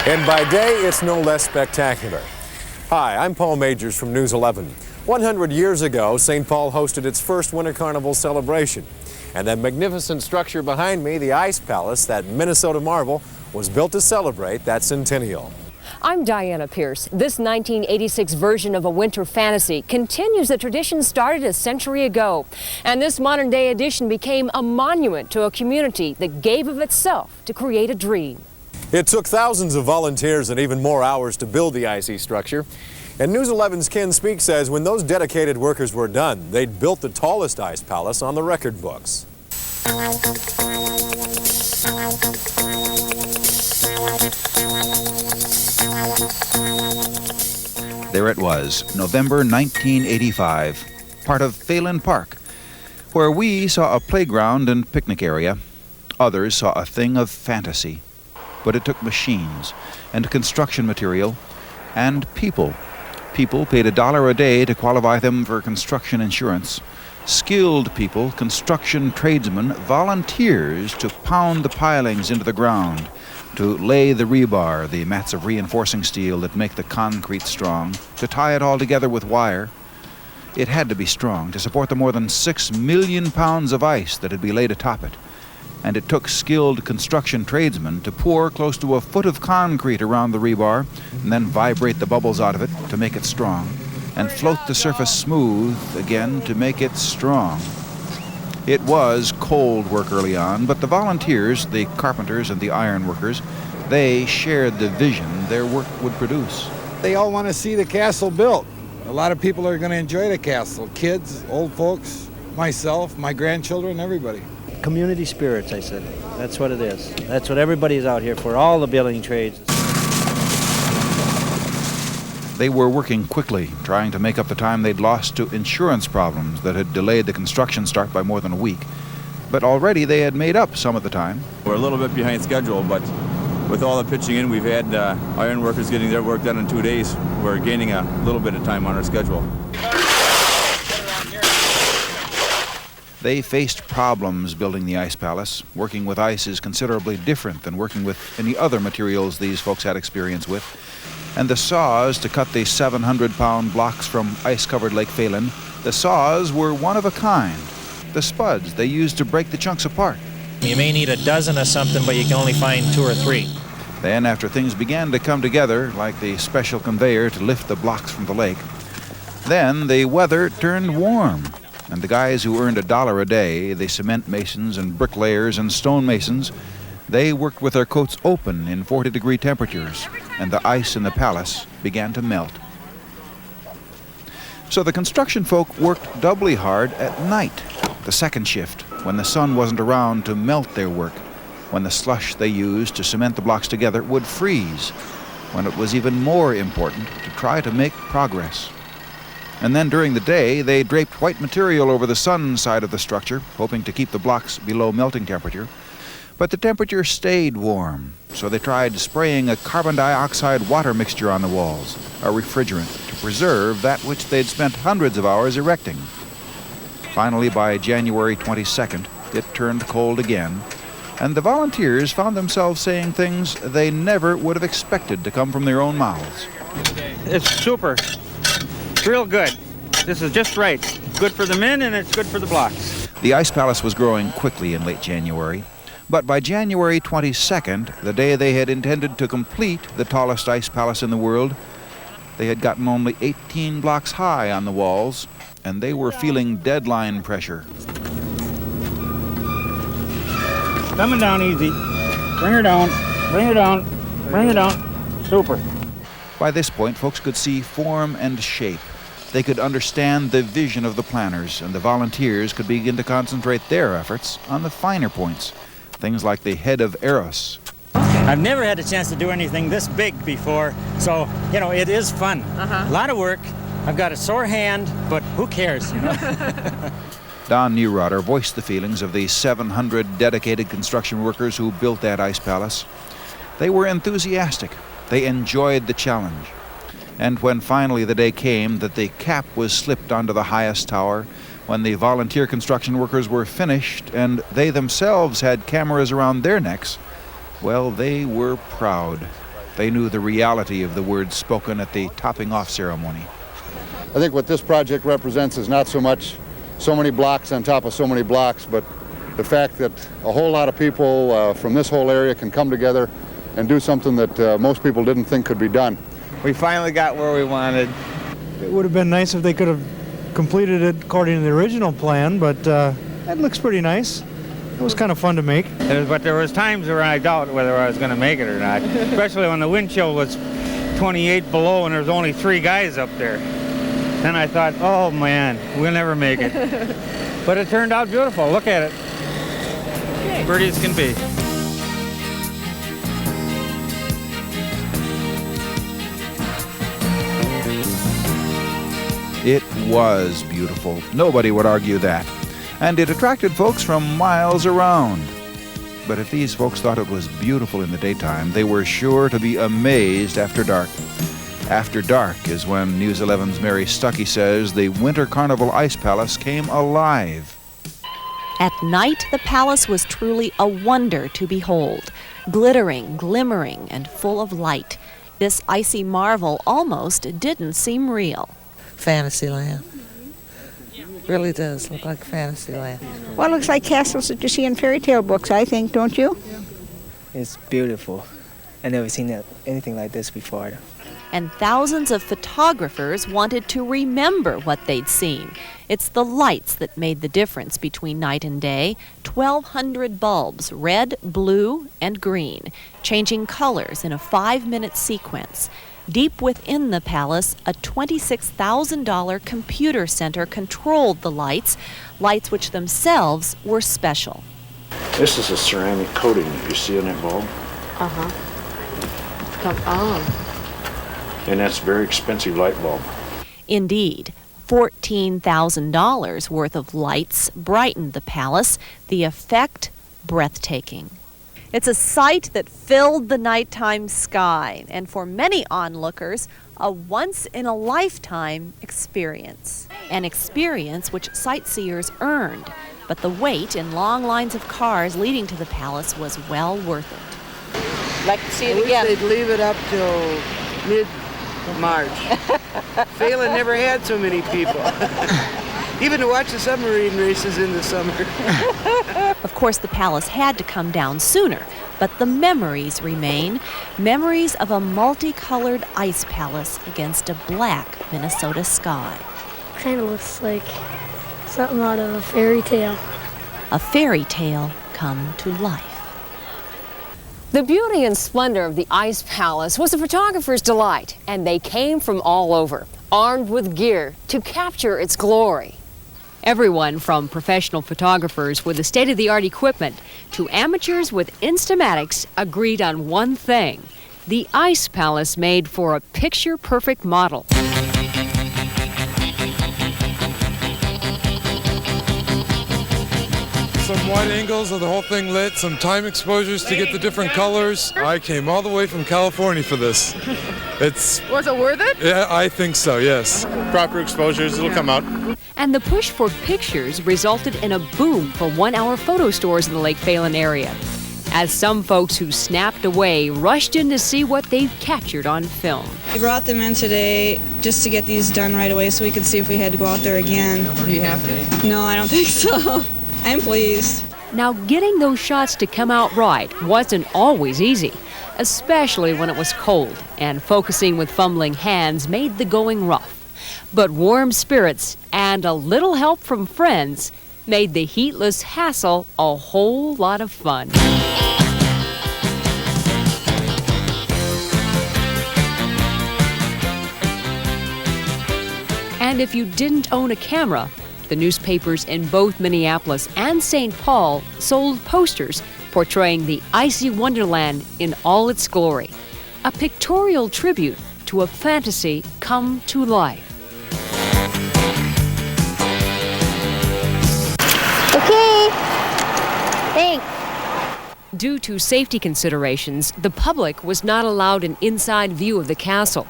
And by day, it's no less spectacular. Hi, I'm Paul Majors from News 11. 100 years ago, St. Paul hosted its first Winter Carnival celebration. And that magnificent structure behind me, the Ice Palace, that Minnesota marvel, was built to celebrate that centennial. I'm Diana Pierce. This 1986 version of a winter fantasy continues the tradition started a century ago. And this modern-day edition became a monument to a community that gave of itself to create a dream. It took thousands of volunteers and even more hours to build the icy structure. And News 11's Ken Speak says when those dedicated workers were done, they'd built the tallest ice palace on the record books. There it was, November 1985, part of Phelan Park, where we saw a playground and picnic area. Others saw a thing of fantasy. But it took machines and construction material and people. People paid $1 a day to qualify them for construction insurance. Skilled people, construction tradesmen, volunteers to pound the pilings into the ground, to lay the rebar, the mats of reinforcing steel that make the concrete strong, to tie it all together with wire. It had to be strong to support the more than 6 million pounds of ice that had been laid atop it. And it took skilled construction tradesmen to pour close to a foot of concrete around the rebar and then vibrate the bubbles out of it to make it strong and float the surface smooth again to make it strong. It was cold work early on, but the volunteers, the carpenters and the iron workers, they shared the vision their work would produce. They all want to see the castle built. A lot of people are going to enjoy the castle. Kids, old folks, myself, my grandchildren, everybody. Community spirits, I said. That's what it is. That's what everybody's out here for, all the building trades. They were working quickly, trying to make up the time they'd lost to insurance problems that had delayed the construction start by more than a week. But already they had made up some of the time. We're a little bit behind schedule, but with all the pitching in, we've had iron workers getting their work done in 2 days. We're gaining a little bit of time on our schedule. They faced problems building the ice palace. Working with ice is considerably different than working with any other materials these folks had experience with. And the saws to cut the 700-pound blocks from ice-covered Lake Phelan, the saws were one of a kind. The spuds they used to break the chunks apart. You may need a dozen of something, but you can only find 2 or 3. Then, after things began to come together, like the special conveyor to lift the blocks from the lake, then the weather turned warm. And the guys who earned $1 a day, the cement masons and bricklayers and stone masons, they worked with their coats open in 40-degree temperatures, and the ice in the palace began to melt. So the construction folk worked doubly hard at night, the second shift, when the sun wasn't around to melt their work, when the slush they used to cement the blocks together would freeze, when it was even more important to try to make progress. And then during the day, they draped white material over the sun side of the structure, hoping to keep the blocks below melting temperature. But the temperature stayed warm, so they tried spraying a carbon dioxide water mixture on the walls, a refrigerant, to preserve that which they'd spent hundreds of hours erecting. Finally, by January 22nd, it turned cold again, and the volunteers found themselves saying things they never would have expected to come from their own mouths. It's super. Real good. This is just right. Good for the men and it's good for the blocks. The ice palace was growing quickly in late January, but by January 22nd, the day they had intended to complete the tallest ice palace in the world, they had gotten only 18 blocks high on the walls, and they were feeling deadline pressure. Coming down easy. Bring her down. Bring her down. Bring her down. Super. By this point, folks could see form and shape. They could understand the vision of the planners, and the volunteers could begin to concentrate their efforts on the finer points, things like the head of Eros. I've never had a chance to do anything this big before, so, you know, it is fun. A lot of work. I've got a sore hand, but who cares, you know? Don Neurotter voiced the feelings of the 700 dedicated construction workers who built that ice palace. They were enthusiastic. They enjoyed the challenge. And when finally the day came that the cap was slipped onto the highest tower, when the volunteer construction workers were finished and they themselves had cameras around their necks, well, they were proud. They knew the reality of the words spoken at the topping off ceremony. I think what this project represents is not so much so many blocks on top of so many blocks, but the fact that a whole lot of people from this whole area can come together and do something that most people didn't think could be done. We finally got where we wanted. It would have been nice if they could have completed it according to the original plan, but that looks pretty nice. It was kind of fun to make. But there was times where I doubt whether I was going to make it or not, especially when the wind chill was 28 below and there was only 3 guys up there. Then I thought, oh man, we'll never make it. But it turned out beautiful. Look at it. Pretty as can be. It was beautiful. Nobody would argue that. And it attracted folks from miles around. But if these folks thought it was beautiful in the daytime, they were sure to be amazed after dark. After dark is when News 11's Mary Stuckey says the Winter Carnival Ice Palace came alive. At night, the palace was truly a wonder to behold, glittering, glimmering, and full of light. This icy marvel almost didn't seem real. Fantasyland. Really does look like Fantasyland. Well, it looks like castles that you see in fairy tale books, I think, don't you? It's beautiful. I've never seen anything like this before. And thousands of photographers wanted to remember what they'd seen. It's the lights that made the difference between night and day. 1,200 bulbs, red, blue, and green, changing colors in a 5-minute sequence. Deep within the palace, a $26,000 computer center controlled the lights which themselves were special. This is a ceramic coating that you see on that bulb. Come on. And that's a very expensive light bulb. Indeed. $14,000 worth of lights brightened the palace, the effect breathtaking. It's a sight that filled the nighttime sky, and for many onlookers, a once-in-a-lifetime experience. An experience which sightseers earned, but the wait in long lines of cars leading to the palace was well worth it. Like to see it again. They'd leave it up till mid-March. Phelan never had so many people. Even to watch the submarine races in the summer. Of course, the palace had to come down sooner, but the memories remain. Memories of a multicolored ice palace against a black Minnesota sky. Kind of looks like something out of a fairy tale. A fairy tale come to life. The beauty and splendor of the Ice Palace was the photographer's delight, and they came from all over, armed with gear to capture its glory. Everyone from professional photographers with the state-of-the-art equipment to amateurs with Instamatics agreed on one thing: the Ice Palace made for a picture-perfect model. Some wide angles of the whole thing lit, some time exposures to get the different colors. I came all the way from California for this. Was it worth it? Yeah, I think so, yes. Proper exposures, it'll come out. And the push for pictures resulted in a boom for one-hour photo stores in the Lake Phelan area, as some folks who snapped away rushed in to see what they'd captured on film. We brought them in today just to get these done right away so we could see if we had to go out there again. Do you have to? No, I don't think so. I'm pleased. Now, getting those shots to come out right wasn't always easy, especially when it was cold, and focusing with fumbling hands made the going rough. But warm spirits and a little help from friends made the heatless hassle a whole lot of fun. And if you didn't own a camera, the newspapers in both Minneapolis and St. Paul sold posters portraying the icy wonderland in all its glory, a pictorial tribute to a fantasy come to life. Okay, thanks. Due to safety considerations, the public was not allowed an inside view of the castle.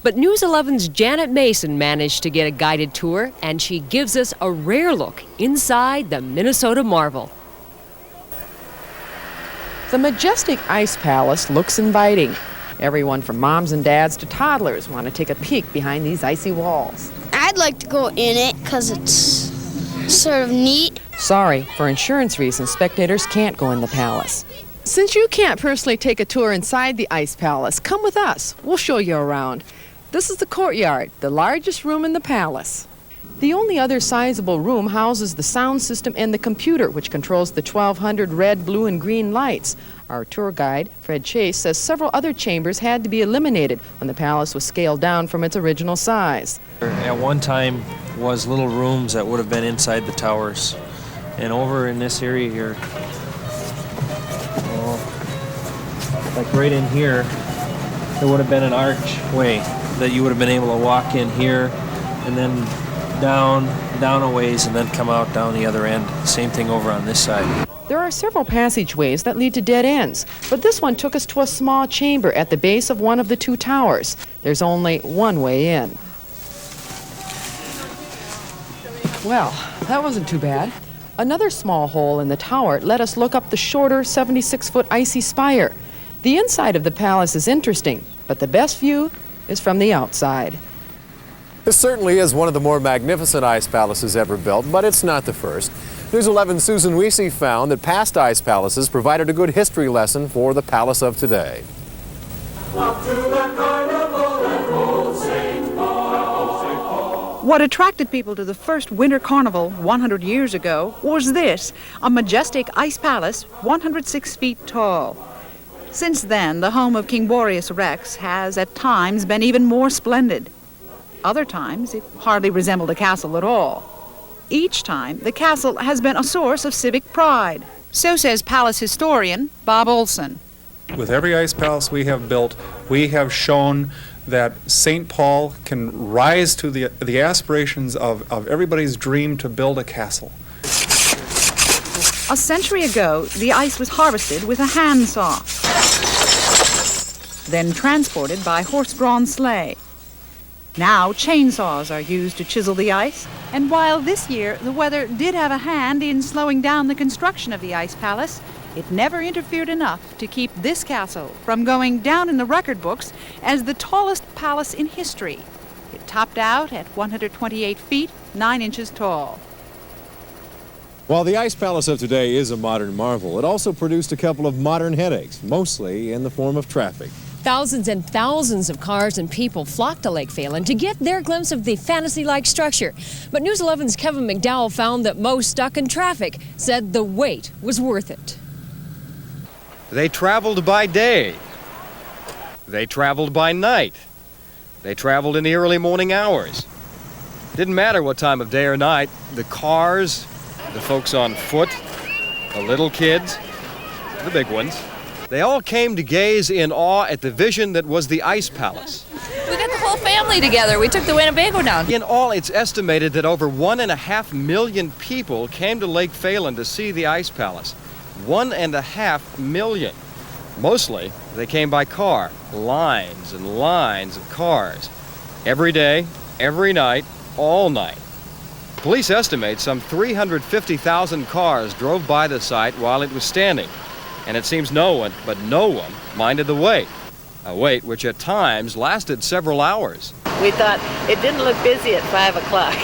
But News 11's Janet Mason managed to get a guided tour, and she gives us a rare look inside the Minnesota Marvel. The majestic Ice Palace looks inviting. Everyone from moms and dads to toddlers want to take a peek behind these icy walls. I'd like to go in it because it's sort of neat. Sorry, for insurance reasons, spectators can't go in the palace. Since you can't personally take a tour inside the Ice Palace, come with us. We'll show you around. This is the courtyard, the largest room in the palace. The only other sizable room houses the sound system and the computer, which controls the 1,200 red, blue, and green lights. Our tour guide, Fred Chase, says several other chambers had to be eliminated when the palace was scaled down from its original size. At one time was little rooms that would have been inside the towers. And over in this area here, like right in here, there would have been an archway that you would have been able to walk in here and then down a ways and then come out down the other end. Same thing over on this side. There are several passageways that lead to dead ends, but this one took us to a small chamber at the base of one of the two towers. There's only one way in. Well, that wasn't too bad. Another small hole in the tower let us look up the shorter 76-foot icy spire. The inside of the palace is interesting, but the best view is from the outside. This certainly is one of the more magnificent ice palaces ever built, but it's not the first. News 11's Susan Wiese found that past ice palaces provided a good history lesson for the palace of today. What attracted people to the first winter carnival 100 years ago was this, a majestic ice palace 106 feet tall. Since then, the home of King Boreas Rex has at times been even more splendid. Other times, it hardly resembled a castle at all. Each time, the castle has been a source of civic pride. So says palace historian Bob Olson. With every ice palace we have built, we have shown that St. Paul can rise to the aspirations of everybody's dream to build a castle. A century ago, the ice was harvested with a handsaw, then transported by horse-drawn sleigh. Now, chainsaws are used to chisel the ice. And while this year the weather did have a hand in slowing down the construction of the ice palace, it never interfered enough to keep this castle from going down in the record books as the tallest palace in history. It topped out at 128 feet, 9 inches tall. While the ice palace of today is a modern marvel, it also produced a couple of modern headaches, mostly in the form of traffic. Thousands and thousands of cars and people flocked to Lake Phelan to get their glimpse of the fantasy-like structure. But News 11's Kevin McDowell found that most stuck in traffic said the wait was worth it. They traveled by day. They traveled by night. They traveled in the early morning hours. Didn't matter what time of day or night, the cars, the folks on foot, the little kids, the big ones, they all came to gaze in awe at the vision that was the Ice Palace. We got the whole family together. We took the Winnebago down. In all, it's estimated that over 1.5 million people came to Lake Phelan to see the Ice Palace. 1.5 million. Mostly, they came by car. Lines and lines of cars. Every day, every night, all night. Police estimate some 350,000 cars drove by the site while it was standing. And it seems no one minded the wait. A wait which at times lasted several hours. We thought it didn't look busy at 5 o'clock.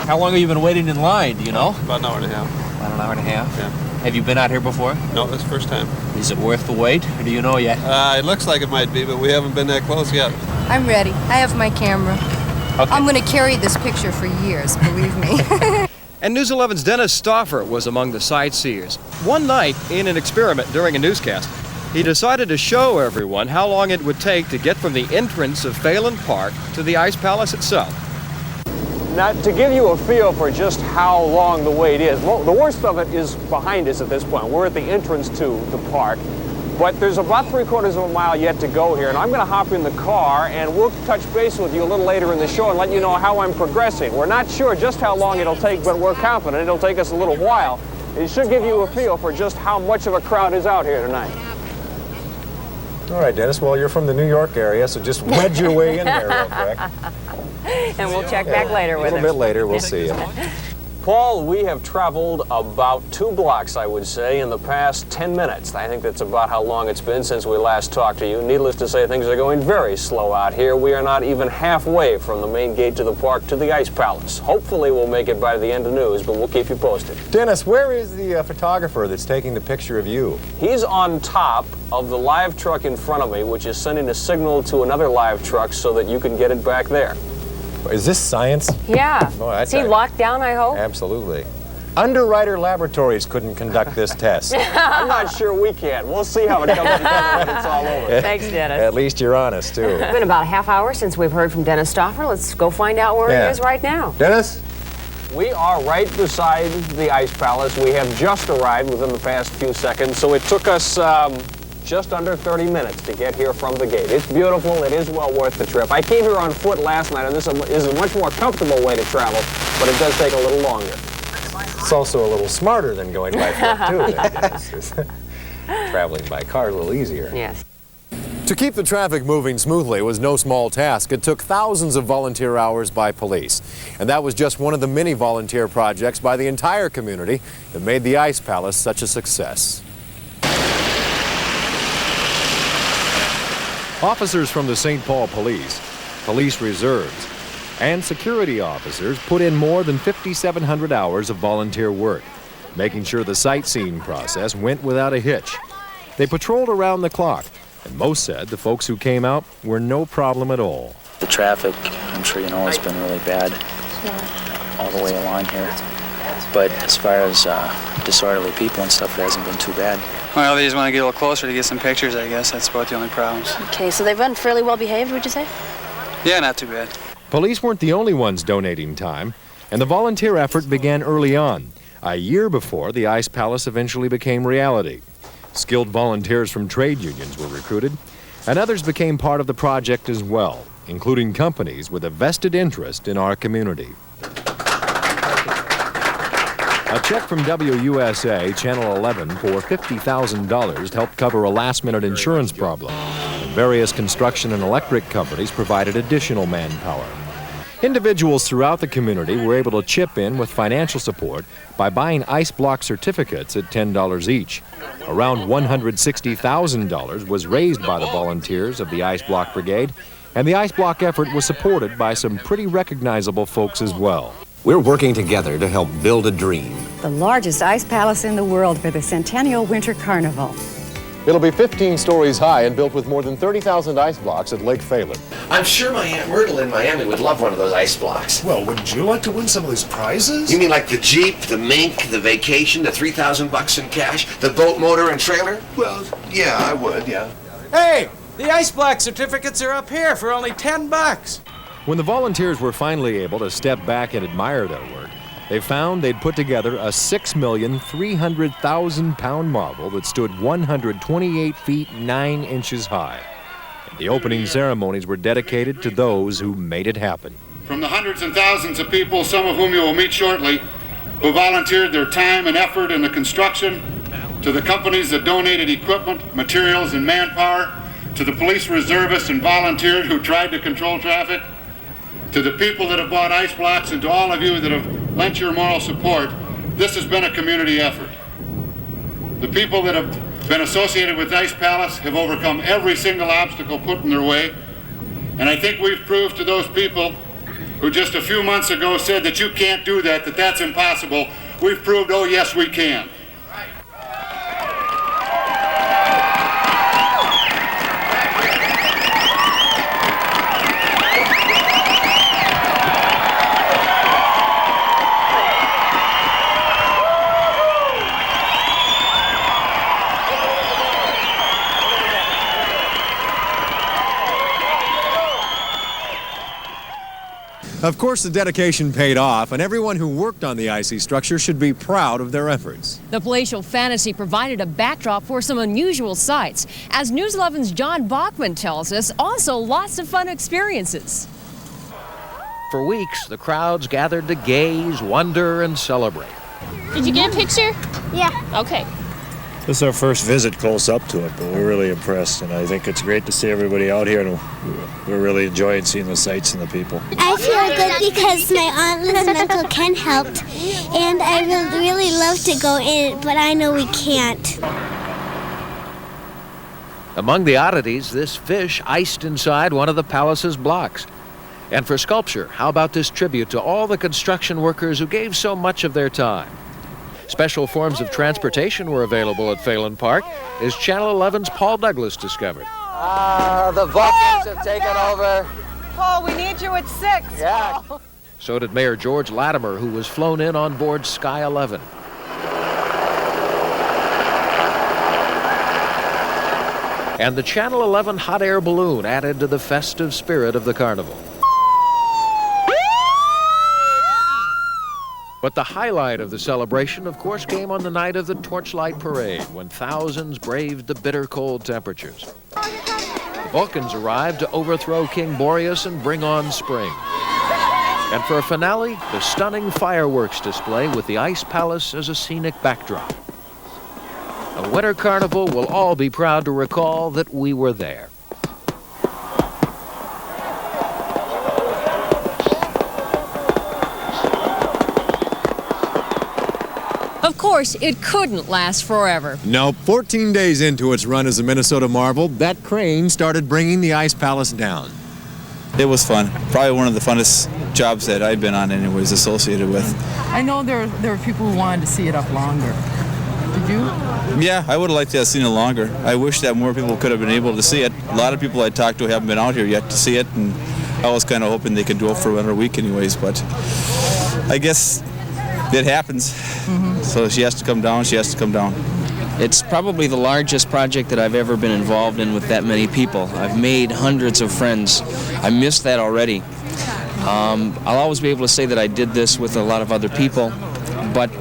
How long have you been waiting in line, do you know? About an hour and a half. About an hour and a half? Yeah. Have you been out here before? No, this is the first time. Is it worth the wait, or do you know yet? It looks like it might be, but we haven't been that close yet. I'm ready. I have my camera. Okay. I'm going to carry this picture for years, believe me. And News 11's Dennis Stauffer was among the sightseers. One night, in an experiment during a newscast, he decided to show everyone how long it would take to get from the entrance of Phelan Park to the Ice Palace itself. Now, to give you a feel for just how long the wait is, well, the worst of it is behind us at this point. We're at the entrance to the park. But there's about 3/4 of a mile yet to go here, and I'm going to hop in the car, and we'll touch base with you a little later in the show and let you know how I'm progressing. We're not sure just how long it'll take, but we're confident it'll take us a little while. It should give you a feel for just how much of a crowd is out here tonight. All right, Dennis, well, you're from the New York area, so just wedge your way in there real quick. And we'll check back later with A little bit later, we'll see you. Paul, we have traveled about 2 blocks, I would say, in the past 10 minutes. I think that's about how long it's been since we last talked to you. Needless to say, things are going very slow out here. We are not even halfway from the main gate to the park to the Ice Palace. Hopefully we'll make it by the end of news, but we'll keep you posted. Dennis, where is the photographer that's taking the picture of you? He's on top of the live truck in front of me, which is sending a signal to another live truck so that you can get it back there. Is this science? Yeah. Oh, that's Is he locked down, I hope? Absolutely. Underwriter Laboratories couldn't conduct this test. I'm not sure we can. We'll see how it comes together when it's all over. Thanks, Dennis. At least you're honest, too. It's been about a half hour since we've heard from Dennis Stoffer. Let's go find out where he is right now. Dennis? We are right beside the Ice Palace. We have just arrived within the past few seconds, so it took us just under 30 minutes to get here from the gate. It's beautiful. It is well worth the trip. I came here on foot last night, and this is a much more comfortable way to travel, but it does take a little longer. It's also a little smarter than going by foot, too. Traveling by car a little easier. Yes. To keep the traffic moving smoothly was no small task. It took thousands of volunteer hours by police. And that was just one of the many volunteer projects by the entire community that made the Ice Palace such a success. Officers from the St. Paul Police, police reserves, and security officers put in more than 5,700 hours of volunteer work, making sure the sightseeing process went without a hitch. They patrolled around the clock, and most said the folks who came out were no problem at all. The traffic, I'm sure you know, has been really bad all the way along here. But as far as disorderly people and stuff, it hasn't been too bad. Well, they just want to get a little closer to get some pictures, I guess. That's about the only problems. Okay, so they've been fairly well behaved, would you say? Yeah, not too bad. Police weren't the only ones donating time, and the volunteer effort began early on, a year before the Ice Palace eventually became reality. Skilled volunteers from trade unions were recruited, and others became part of the project as well, including companies with a vested interest in our community. A check from WUSA Channel 11 for $50,000 helped cover a last-minute insurance problem, and various construction and electric companies provided additional manpower. Individuals throughout the community were able to chip in with financial support by buying ice block certificates at $10 each. Around $160,000 was raised by the volunteers of the Ice Block Brigade, and the ice block effort was supported by some pretty recognizable folks as well. We're working together to help build a dream. The largest ice palace in the world for the Centennial Winter Carnival. It'll be 15 stories high and built with more than 30,000 ice blocks at Lake Phelan. I'm sure my Aunt Myrtle in Miami would love one of those ice blocks. Well, wouldn't you like to win some of these prizes? You mean like the Jeep, the mink, the vacation, the $3,000 in cash, the boat motor and trailer? Well, yeah, I would, yeah. Hey, the ice block certificates are up here for only $10. When the volunteers were finally able to step back and admire their work, they found they'd put together a 6,300,000-pound marvel that stood 128 feet 9 inches high. And the opening ceremonies were dedicated to those who made it happen. From the hundreds and thousands of people, some of whom you will meet shortly, who volunteered their time and effort in the construction, to the companies that donated equipment, materials, and manpower, to the police reservists and volunteers who tried to control traffic, to the people that have bought ice blocks, and to all of you that have lent your moral support, this has been a community effort. The people that have been associated with Ice Palace have overcome every single obstacle put in their way, and I think we've proved to those people who just a few months ago said that you can't do that, that that's impossible, we've proved, oh yes, we can. Of course, the dedication paid off, and everyone who worked on the icy structure should be proud of their efforts. The palatial fantasy provided a backdrop for some unusual sights. As News 11's John Bachman tells us, also lots of fun experiences. For weeks, the crowds gathered to gaze, wonder, and celebrate. Did you get a picture? Yeah. Okay. This is our first visit close up to it, but we're really impressed, and I think it's great to see everybody out here, and we're really enjoying seeing the sights and the people. I feel good because my aunt Liz and Uncle Ken helped, and I would really love to go in it, but I know we can't. Among the oddities, this fish iced inside one of the palace's blocks. And for sculpture, how about this tribute to all the construction workers who gave so much of their time? Special forms of transportation were available at Phelan Park, as Channel 11's Paul Douglas discovered. The Vulcans have taken over. Paul, we need you at 6. Yeah. So did Mayor George Latimer, who was flown in on board Sky 11. And the Channel 11 hot air balloon added to the festive spirit of the carnival. But the highlight of the celebration, of course, came on the night of the Torchlight Parade, when thousands braved the bitter cold temperatures. The Vulcans arrived to overthrow King Boreas and bring on spring. And for a finale, the stunning fireworks display with the Ice Palace as a scenic backdrop. A winter carnival we'll all be proud to recall that we were there. Of course, it couldn't last forever. No, 14 days into its run as a Minnesota Marvel, that crane started bringing the Ice Palace down. It was fun. Probably one of the funnest jobs that I've been on anyways, associated with. I know there are people who wanted to see it up longer. Did you? Yeah, I would have liked to have seen it longer. I wish that more people could have been able to see it. A lot of people I talked to haven't been out here yet to see it, and I was kind of hoping they could do it for another week anyways, but I guess it happens. So she has to come down, she has to come down. It's probably the largest project that I've ever been involved in with that many people. I've made hundreds of friends. I miss that already. I'll always be able to say that I did this with a lot of other people, but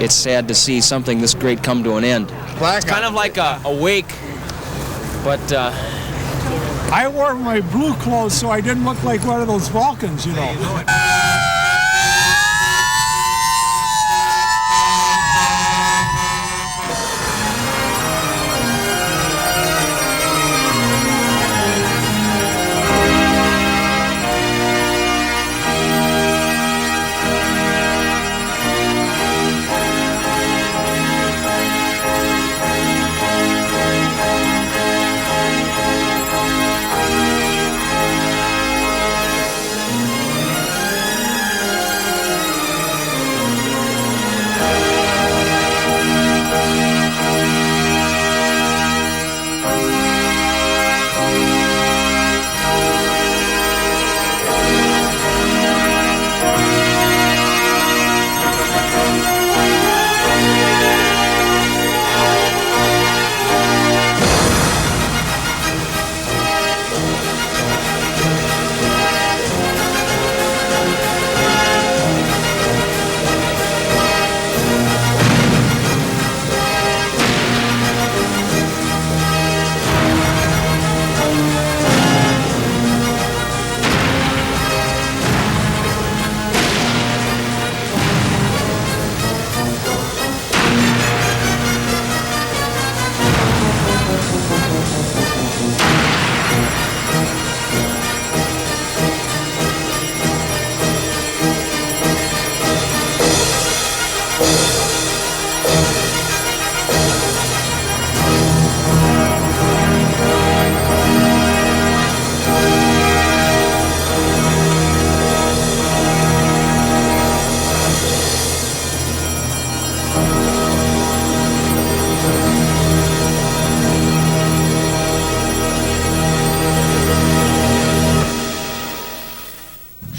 it's sad to see something this great come to an end. It's kind of like a wake, but I wore my blue clothes so I didn't look like one of those Vulcans, you know.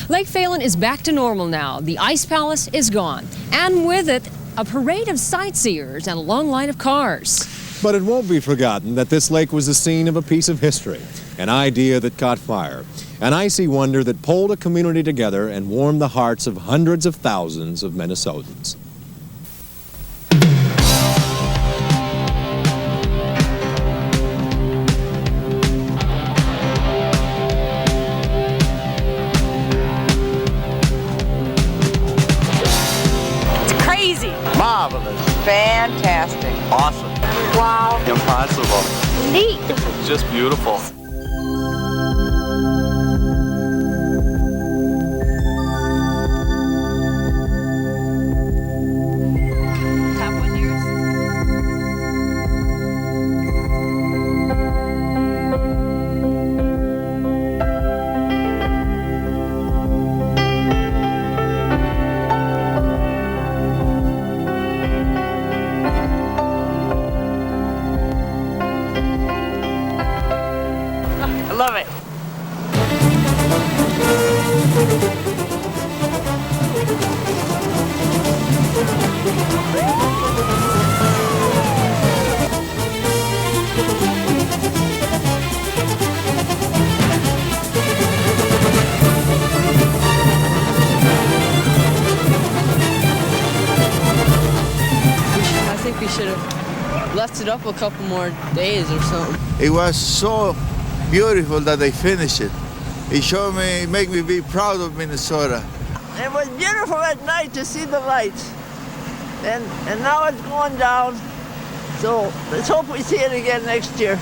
Lake Phelan is back to normal now. The Ice Palace is gone. And with it, a parade of sightseers and a long line of cars. But it won't be forgotten that this lake was the scene of a piece of history, an idea that caught fire, an icy wonder that pulled a community together and warmed the hearts of hundreds of thousands of Minnesotans. Marvelous. Fantastic. Awesome. Wow. Impossible. Neat. It's just beautiful. Love it. I think we should have left it up a couple more days or something. It was so beautiful that they finished it. It showed me, made me be proud of Minnesota. It was beautiful at night to see the lights. And now it's going down. So let's hope we see it again next year.